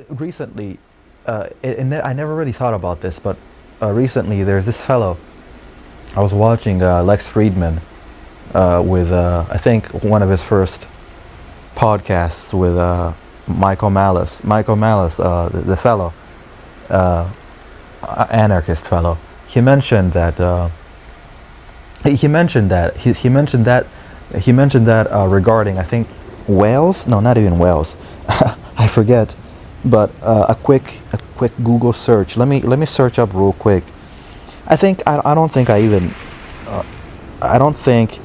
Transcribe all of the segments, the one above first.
recently, and I never really thought about this, but recently there's this fellow. I was watching Lex Friedman with I think one of his first podcasts with Michael Malice. Michael Malice, the fellow, uh, anarchist fellow. He mentioned that. He mentioned that. He mentioned that. He mentioned that regarding I think whales. No, not even whales. I forget. But a quick Google search. Let me search up real quick. I don't think I even I don't think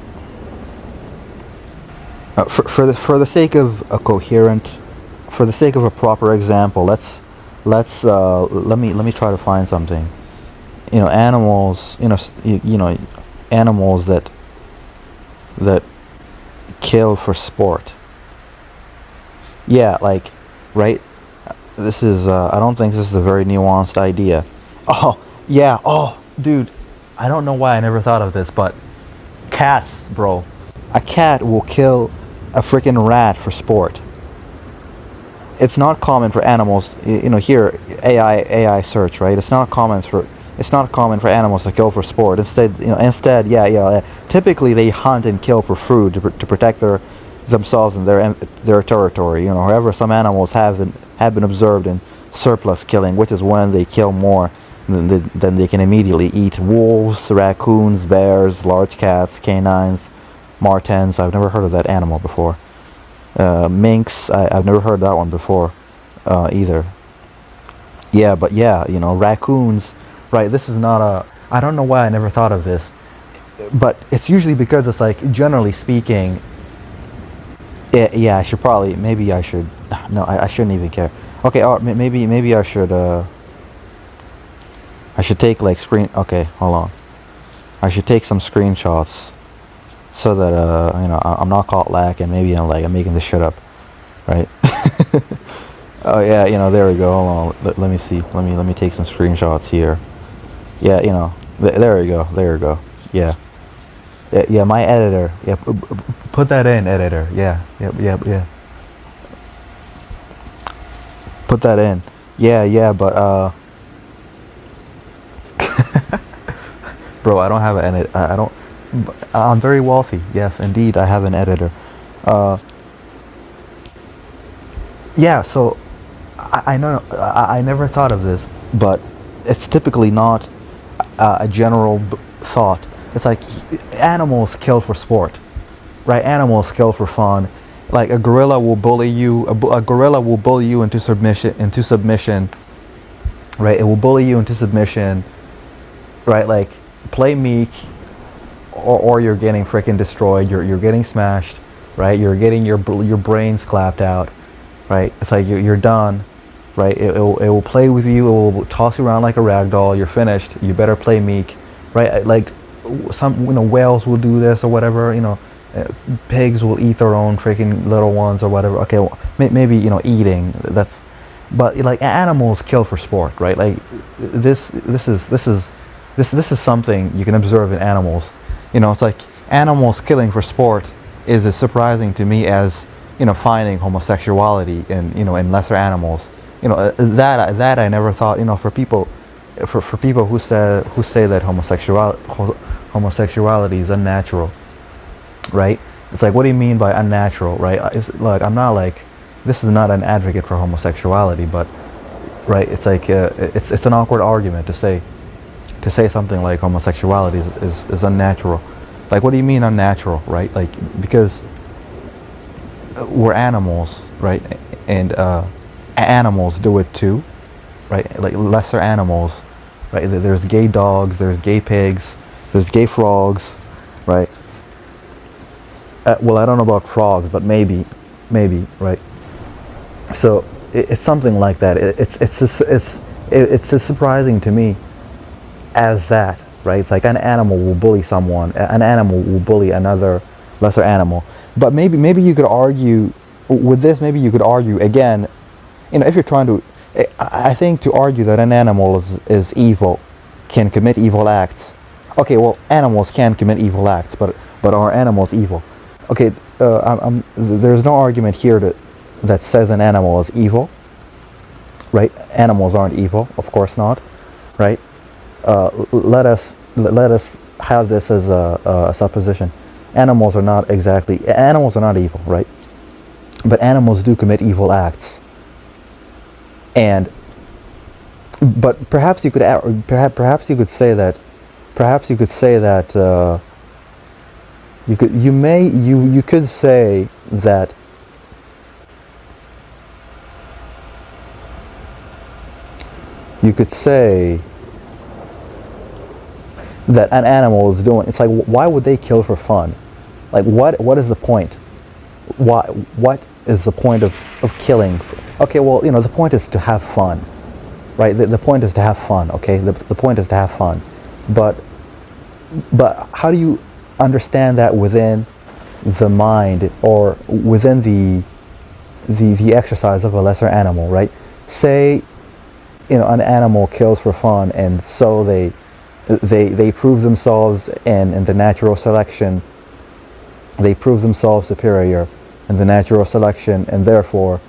for the sake of a coherent, for the sake of a proper example, let me try to find something. Animals. Animals that kill for sport. Yeah, like, right. This is. I don't think this is a very nuanced idea. Oh yeah. Oh, dude. I don't know why I never thought of this, but cats, bro. A cat will kill a freaking rat for sport. It's not common for animals. Here AI search, right? It's not common for animals to kill for sport. Instead, yeah. Typically, they hunt and kill for food to protect themselves and their territory. However, some animals have been observed in surplus killing, which is when they kill more than they can immediately eat. Wolves, raccoons, bears, large cats, canines, martens. I've never heard of that animal before. Minks. I've never heard that one before either. Yeah, but yeah, raccoons. Right. This is not a. I don't know why I never thought of this, but it's usually because it's like generally speaking. Yeah, I should probably. Maybe I should. No, I shouldn't even care. Okay. Maybe I should. I should take like screen. Okay, hold on. I should take some screenshots so that I'm not caught lacking. Maybe I'm making this shit up, right? Oh yeah, there we go. Hold on. Let me see. Let me take some screenshots here. Yeah, there we go. There we go. Yeah. Yeah, my editor. Yeah, put that in, editor. Yeah. Yeah. Put that in. Yeah, but bro, I don't have an edit. I don't. I'm very wealthy. Yes, indeed, I have an editor. Uh, yeah. So I know. I never thought of this, but it's typically not a general thought. It's like animals kill for sport, right? Animals kill for fun. Like a gorilla will bully you. A gorilla will bully you into submission. Right? It will bully you into submission. Right? Like play meek, or you're getting freaking destroyed. You're getting smashed. Right? You're getting your brains clapped out. Right? It's like you're done. Right? It will play with you. It will toss you around like a rag doll. You're finished. You better play meek. Right? Like some whales will do this or whatever. Pigs will eat their own freaking little ones or whatever. Okay, well, maybe eating. But like animals kill for sport, right? Like this is something you can observe in animals. It's like animals killing for sport is as surprising to me as finding homosexuality in lesser animals. That I never thought. For people who say that homosexuality is unnatural, right? It's like, what do you mean by unnatural, right? It's like, I'm not like, this is not an advocate for homosexuality, but right, it's like it's an awkward argument to say something like homosexuality is unnatural. Like, what do you mean unnatural, right? Like, because we're animals, right? And animals do it too, right? Like lesser animals, right? There's gay dogs, there's gay pigs, there's gay frogs, right? Well, I don't know about frogs, but maybe, right? So it's something like that. It's as surprising to me as that, right? It's like an animal will bully someone, an animal will bully another lesser animal. But maybe you could argue with this. Maybe you could argue again. If you're trying to, I think to argue that an animal is evil, can commit evil acts. Okay, well, animals can commit evil acts, but are animals evil? Okay, there's no argument here that says an animal is evil, right? Animals aren't evil, of course not, right? Let us have this as a supposition. Animals are not evil, right? But animals do commit evil acts, and but perhaps you could say that you could say that an animal is doing. It's like, why would they kill for fun? Like, what is the point? What is the point of killing? Okay, well, the point is to have fun, right? The point is to have fun, okay? The point is to have fun. But how do you understand that within the mind, or within the exercise of a lesser animal, right? Say, an animal kills for fun, and so they prove themselves in the natural selection. They prove themselves superior in the natural selection, and therefore,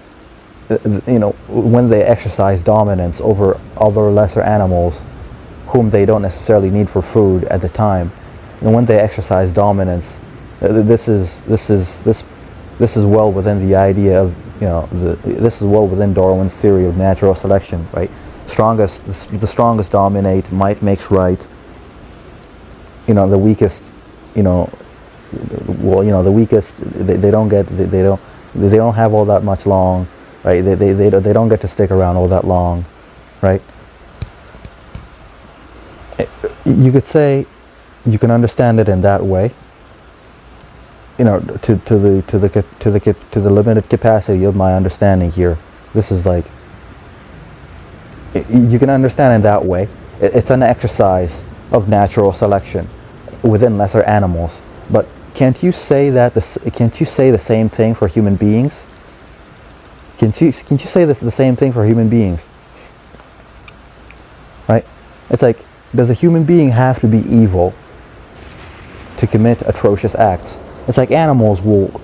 when they exercise dominance over other lesser animals, whom they don't necessarily need for food at the time, and when they exercise dominance, this is well within the idea of, this is well within Darwin's theory of natural selection, right? The strongest dominate, might makes right. The weakest, the weakest, they don't have all that much long, right? They don't get to stick around all that long, right? You could say, you can understand it in that way, to the limited capacity of my understanding here. This is like, you can understand it that way. It's an exercise of natural selection within lesser animals. But can't you say the same thing for human beings? Can't you say the same thing for human beings? Right? It's like, does a human being have to be evil to commit atrocious acts? It's like animals will,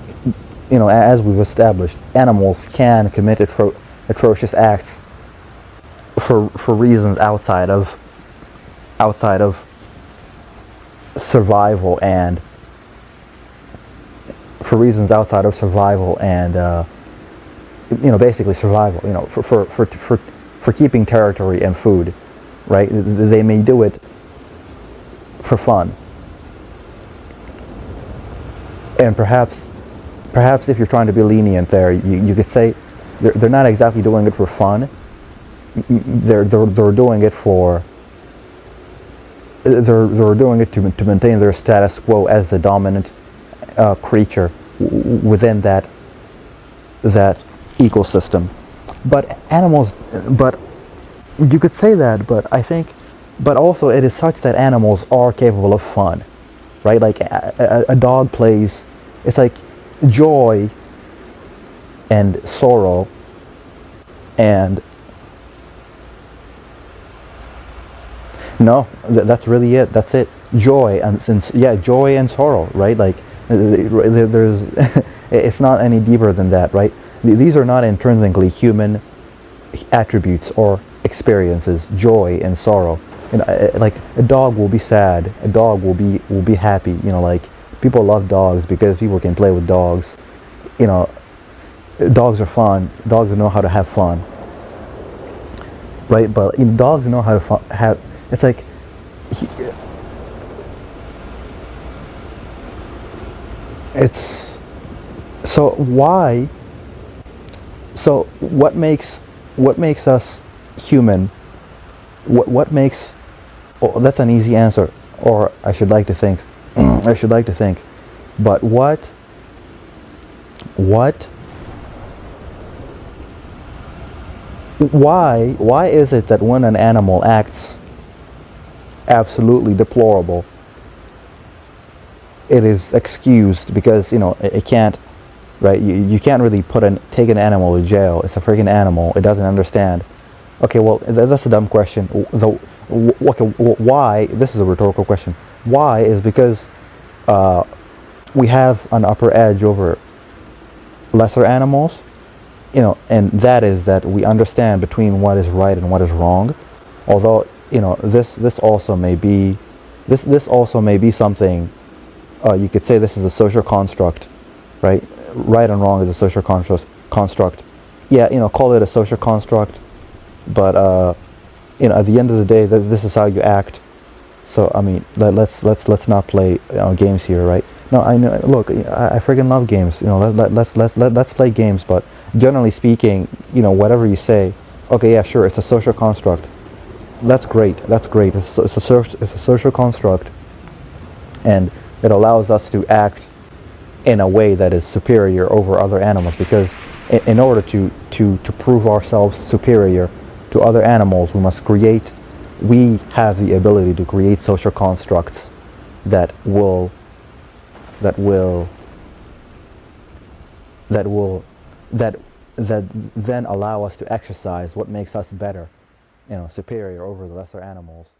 as we've established, animals can commit atrocious acts for reasons outside of survival and basically survival, for keeping territory and food, right? They may do it for fun. And perhaps if you're trying to be lenient there, you could say they're not exactly doing it for fun. They're doing it for they're doing it to maintain their status quo as the dominant creature within that ecosystem. But you could say that, but also it is such that animals are capable of fun, right? Like a dog plays. It's like joy and sorrow and no, that's really it. That's it. Joy joy and sorrow, right? Like there's it's not any deeper than that, right? These are not intrinsically human attributes or experiences. Joy and sorrow. Like a dog will be sad. A dog will be happy. Like people love dogs because people can play with dogs. Dogs are fun. Dogs know how to have fun, right? But dogs know how to have. It's like it's so why. So what makes us human? What makes? Oh, that's an easy answer, or I should like to think. I should like to think. But what? Why is it that when an animal acts absolutely deplorable, it is excused because it can't, right? You can't really take an animal to jail. It's a freaking animal. It doesn't understand. Okay, well that's a dumb question. Why? This is a rhetorical question. Why is because we have an upper edge over lesser animals, and that is that we understand between what is right and what is wrong. Although, this also may be, this also may be something, you could say this is a social construct, right? Right and wrong is a social construct. Yeah, call it a social construct, but, at the end of the day, this is how you act. So I mean, let's not play games here, right? No, I know. Look, I freaking love games. Let's play games. But generally speaking, whatever you say, okay, yeah, sure, it's a social construct. That's great. That's great. It's a social construct, and it allows us to act in a way that is superior over other animals. Because in order to prove ourselves superior to other animals, we have the ability to create social constructs that will that will that will that that then allow us to exercise what makes us better, superior over the lesser animals.